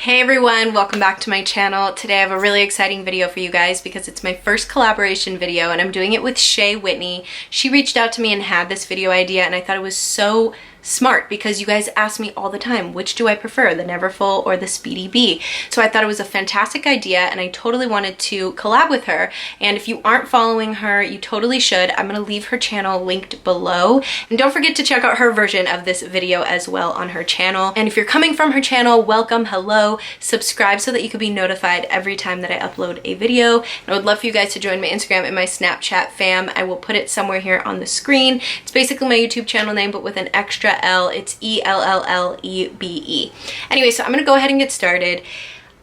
Hey everyone, welcome back to my channel. Today I have a really exciting video for you guys because it's my first collaboration video and I'm doing it with Shea Whitney. She reached out to me and had this video idea and I thought it was so smart because you guys ask me all the time, which do I prefer, the Neverfull or the SpeedyB? So I thought it was a fantastic idea and I totally wanted to collab with her. And if you aren't following her, you totally should. I'm gonna leave her channel linked below. And don't forget to check out her version of this video as well on her channel. And if you're coming from her channel, welcome, hello, subscribe so that you can be notified every time that I upload a video. And I would love for you guys to join my Instagram and my Snapchat fam. I will put it somewhere here on the screen. It's basically my YouTube channel name, but with an extra L. It's ELLLEBE. Anyway, so I'm gonna go ahead and get started.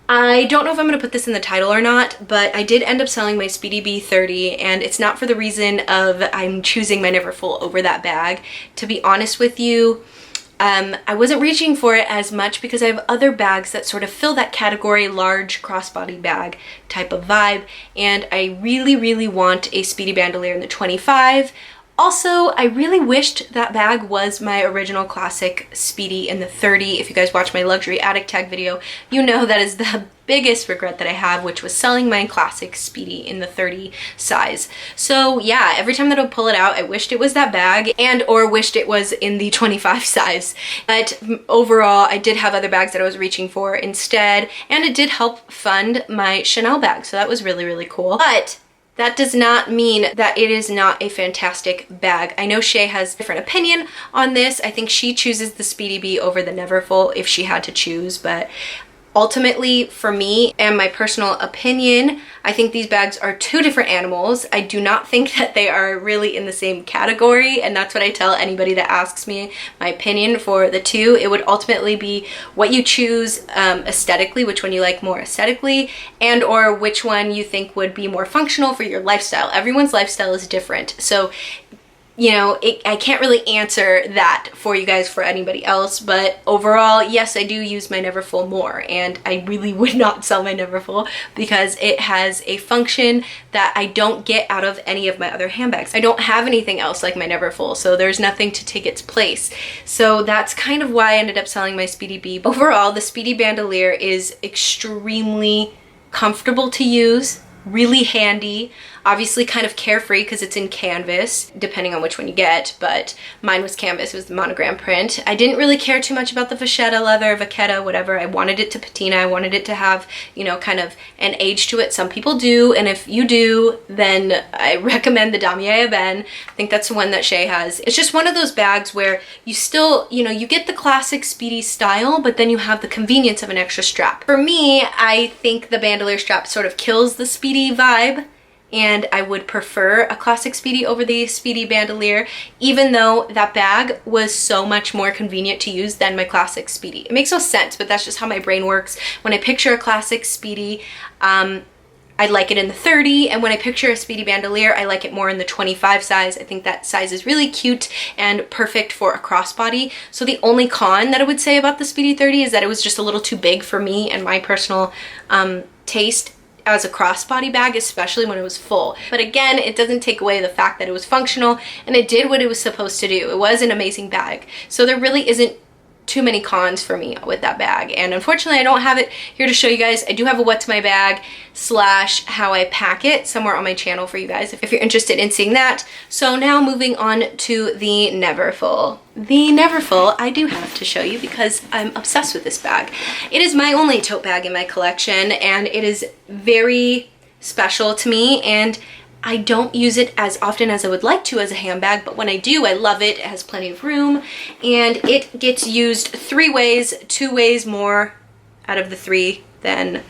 I don't know if I'm gonna put this in the title or not, but I did end up selling my SpeedyB 30 and it's not for the reason of I'm choosing my Neverfull over that bag. To be honest with you, I wasn't reaching for it as much because I have other bags that sort of fill that category, large crossbody bag type of vibe, and I really want a Speedy Bandolier in the 25. Also, I really wished that bag was my original classic Speedy in the 30. If you guys watch my luxury attic tag video, you know that is the biggest regret that I have, which was selling my classic Speedy in the 30 size. So yeah, every time that I would pull it out, I wished it was that bag and or wished it was in the 25 size. But overall, I did have other bags that I was reaching for instead, and it did help fund my Chanel bag. So that was really cool. But that does not mean that it is not a fantastic bag. I know Shea has a different opinion on this. I think she chooses the SpeedyB over the Neverfull if she had to choose, but ultimately for me and my personal opinion, I think these bags are two different animals. I do not think that they are really in the same category, and that's what I tell anybody that asks me my opinion for the two. It would ultimately be what you choose aesthetically, which one you like more aesthetically, and or which one you think would be more functional for your lifestyle. Everyone's lifestyle is different. So you know, I can't really answer that for you guys for anybody else, but overall, yes, I do use my Neverfull more, and I really would not sell my Neverfull because it has a function that I don't get out of any of my other handbags. I don't have anything else like my Neverfull, so there's nothing to take its place. So that's kind of why I ended up selling my SpeedyB. Overall, the Speedy Bandolier is extremely comfortable to use, really handy, obviously kind of carefree because it's in canvas, depending on which one you get, but mine was canvas, it was the monogram print. I didn't really care too much about the vachetta leather, vaquetta, whatever. I wanted it to patina, I wanted it to have, you know, kind of an age to it. Some people do, and if you do, then I recommend the Damier Ebene. I think that's the one that Shea has. It's just one of those bags where you still, you know, you get the classic Speedy style, but then you have the convenience of an extra strap. For me, I think the bandolier strap sort of kills the Speedy vibe, and I would prefer a classic Speedy over the Speedy Bandolier, even though that bag was so much more convenient to use than my classic Speedy. It makes no sense, but that's just how my brain works. When I picture a classic Speedy, I like it in the 30, and when I picture a Speedy Bandolier, I like it more in the 25 size. I think that size is really cute and perfect for a crossbody. So the only con that I would say about the Speedy 30 is that it was just a little too big for me and my personal taste as a crossbody bag, especially when it was full. But again, it doesn't take away the fact that it was functional and it did what it was supposed to do. It was an amazing bag. So there really isn't too many cons for me with that bag, and unfortunately I don't have it here to show you guys. I do have a what to my bag / how I pack it somewhere on my channel for you guys if you're interested in seeing that. So now moving on to the Neverfull. The Neverfull I do have to show you because I'm obsessed with this bag. It is my only tote bag in my collection and it is very special to me, and I don't use it as often as I would like to as a handbag, but when I do, I love it. It has plenty of room and it gets used 3 ways, 2 ways more out of the 3 than,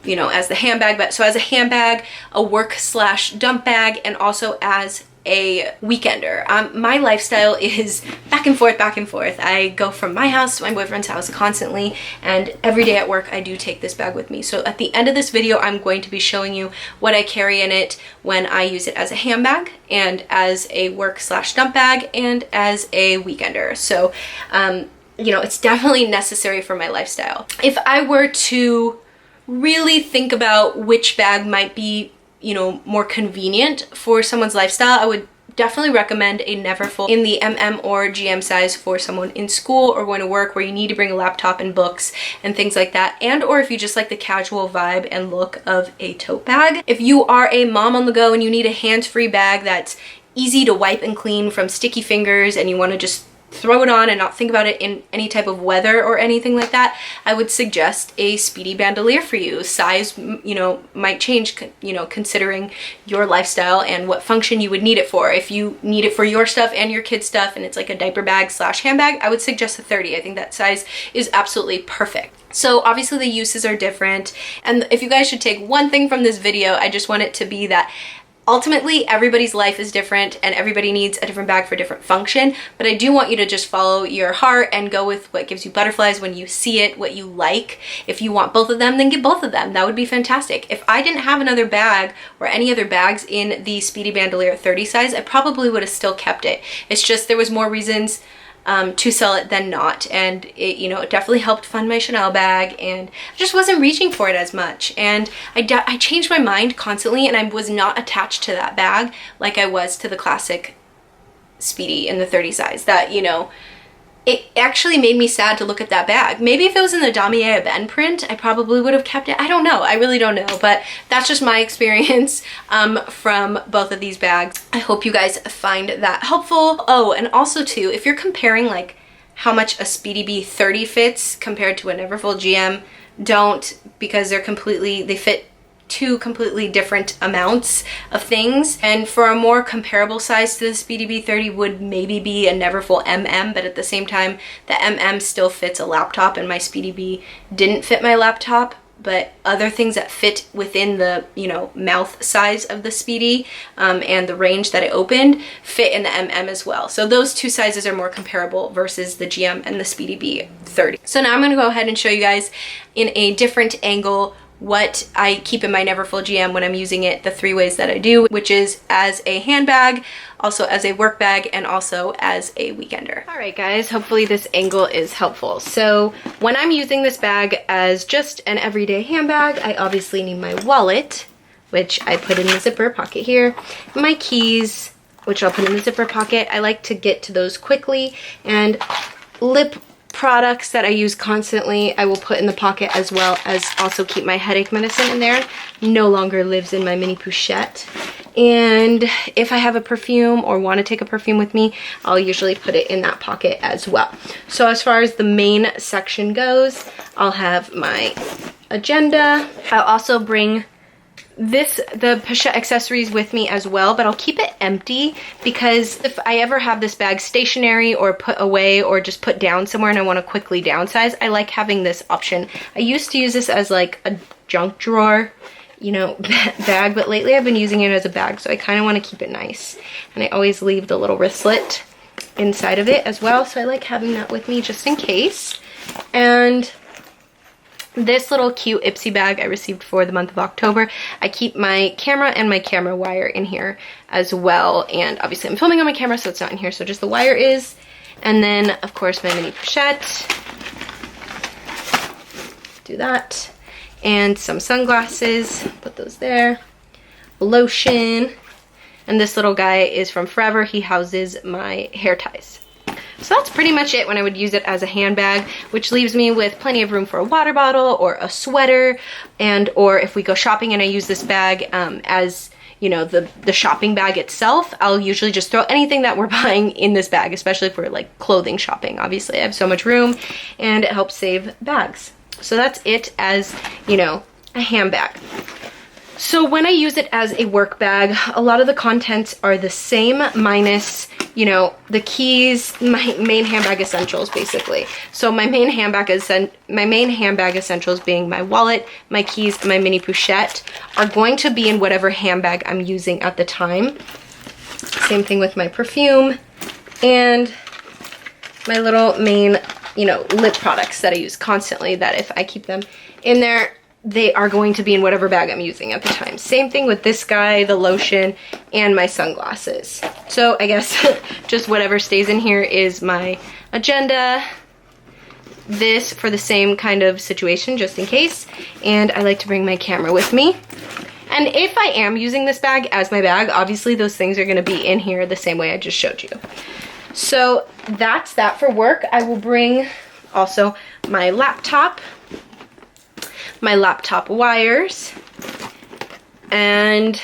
you know, as the handbag. But so as a handbag, a work / dump bag, and also as a weekender. My lifestyle is back and forth. I go from my house to my boyfriend's house constantly, and every day at work I do take this bag with me. So at the end of this video, I'm going to be showing you what I carry in it when I use it as a handbag and as a work / dump bag and as a weekender. So you know, it's definitely necessary for my lifestyle. If I were to really think about which bag might be, you know, more convenient for someone's lifestyle, I would definitely recommend a Neverfull in the or GM size for someone in school or going to work where you need to bring a laptop and books and things like that, and or if you just like the casual vibe and look of a tote bag. If you are a mom on the go and you need a hands-free bag that's easy to wipe and clean from sticky fingers and you want to just throw it on and not think about it in any type of weather or anything like that, I would suggest a Speedy bandolier for you. Size, you know, might change, you know, considering your lifestyle and what function you would need it for. If you need it for your stuff and your kids' stuff and it's like a diaper bag slash handbag, I would suggest a 30. I think that size is absolutely perfect. So obviously the uses are different, and if you guys should take one thing from this video, I just want it to be that ultimately, everybody's life is different and everybody needs a different bag for different function, but I do want you to just follow your heart and go with what gives you butterflies when you see it, what you like. If you want both of them, then get both of them. That would be fantastic. If I didn't have another bag or any other bags in the Speedy Bandolier 30 size, I probably would have still kept it. It's just there was more reasons to sell it than not, and it, you know, it definitely helped fund my Chanel bag, and I just wasn't reaching for it as much, and I changed my mind constantly, and I was not attached to that bag like I was to the classic Speedy in the 30 size. That, you know, it actually made me sad to look at that bag. Maybe if it was in the Damier Ben print, I probably would have kept it. I don't know. I really don't know. But that's just my experience from both of these bags. I hope you guys find that helpful. Oh, and also too, if you're comparing like how much a SpeedyB 30 fits compared to a Neverfull GM, don't, because they fit two completely different amounts of things. And for a more comparable size to the SpeedyB 30 would maybe be a Neverfull but at the same time the still fits a laptop, and my SpeedyB didn't fit my laptop, but other things that fit within the, you know, mouth size of the Speedy and the range that it opened fit in the as well. So those two sizes are more comparable versus the GM and the SpeedyB 30. So now I'm going to go ahead and show you guys in a different angle what I keep in my Neverfull GM when I'm using it, the 3 ways that I do, which is as a handbag, also as a work bag, and also as a weekender. All right guys, hopefully this angle is helpful. So when I'm using this bag as just an everyday handbag, I obviously need my wallet, which I put in the zipper pocket here, my keys, which I'll put in the zipper pocket. I like to get to those quickly, and lip products that I use constantly I will put in the pocket, as well as also keep my headache medicine in there. No longer lives in my mini pochette. And if I have a perfume or want to take a perfume with me, I'll usually put it in that pocket as well. So as far as the main section goes, I'll have my agenda. I'll also bring the pochette accessories with me as well, but I'll keep it empty because if I ever have this bag stationary or put away or just put down somewhere and I want to quickly downsize, I like having this option. I used to use this as like a junk drawer, you know, bag, but lately I've been using it as a bag, so I kind of want to keep it nice. And I always leave the little wristlet inside of it as well, so I like having that with me just in case. And this little cute Ipsy bag I received for the month of October. I keep my camera and my camera wire in here as well. And obviously I'm filming on my camera, so it's not in here, so just the wire is. And then, of course, my mini pochette. Do that. And some sunglasses. Put those there. Lotion. And this little guy is from Forever. He houses my hair ties. So that's pretty much it when I would use it as a handbag, which leaves me with plenty of room for a water bottle or a sweater, and or if we go shopping and I use this bag as, you know, the shopping bag itself, I'll usually just throw anything that we're buying in this bag, especially if we're like clothing shopping. Obviously I have so much room and it helps save bags. So that's it as, you know, a handbag. So when I use it as a work bag, a lot of the contents are the same, minus, you know, the keys, my main handbag essentials basically. So my main handbag essentials being my wallet, my keys, and my mini pochette are going to be in whatever handbag I'm using at the time. Same thing with my perfume and my little main, you know, lip products that I use constantly, that if I keep them in there, they are going to be in whatever bag I'm using at the time. Same thing with this guy, the lotion, and my sunglasses. So I guess just whatever stays in here is my agenda. This for the same kind of situation, just in case. And I like to bring my camera with me. And if I am using this bag as my bag, obviously those things are gonna be in here the same way I just showed you. So that's that for work. I will bring also my laptop wires, and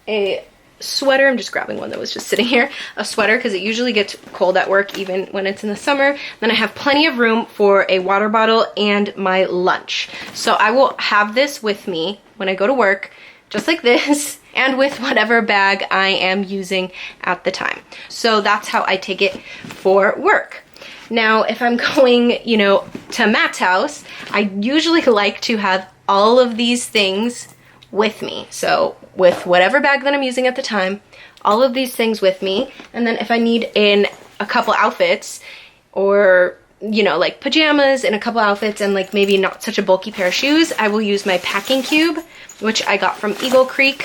a sweater. I'm just grabbing one that was just sitting here. A sweater because it usually gets cold at work even when it's in the summer. Then I have plenty of room for a water bottle and my lunch. So I will have this with me when I go to work, just like this, and with whatever bag I am using at the time. So that's how I take it for work. Now, if I'm going, you know, to Matt's house, I usually like to have all of these things with me. So with whatever bag that I'm using at the time, all of these things with me. And then if I need in a couple outfits, or, you know, like pajamas and a couple outfits and like maybe not such a bulky pair of shoes, I will use my packing cube, which I got from Eagle Creek,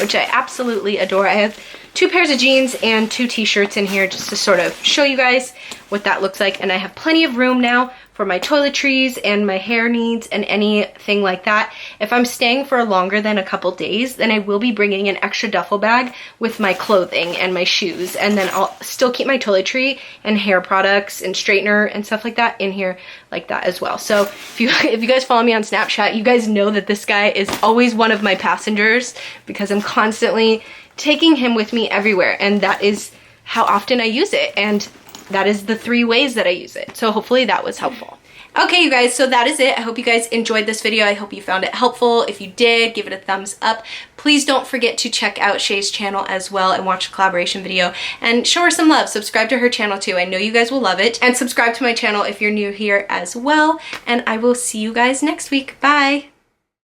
which I absolutely adore. I have 2 pairs of jeans and 2 t-shirts in here just to sort of show you guys what that looks like. And I have plenty of room now for my toiletries and my hair needs and anything like that. If I'm staying for longer than a couple days, then I will be bringing an extra duffel bag with my clothing and my shoes, and then I'll still keep my toiletry and hair products and straightener and stuff like that in here like that as well. So if you guys follow me on Snapchat, you guys know that this guy is always one of my passengers because I'm constantly taking him with me everywhere, and that is how often I use it, and that is the 3 ways that I use it. So hopefully that was helpful. Okay, you guys, so that is it. I hope you guys enjoyed this video. I hope you found it helpful. If you did, give it a thumbs up. Please don't forget to check out Shay's channel as well and watch a collaboration video and show her some love. Subscribe to her channel too. I know you guys will love it. And subscribe to my channel if you're new here as well. And I will see you guys next week. Bye.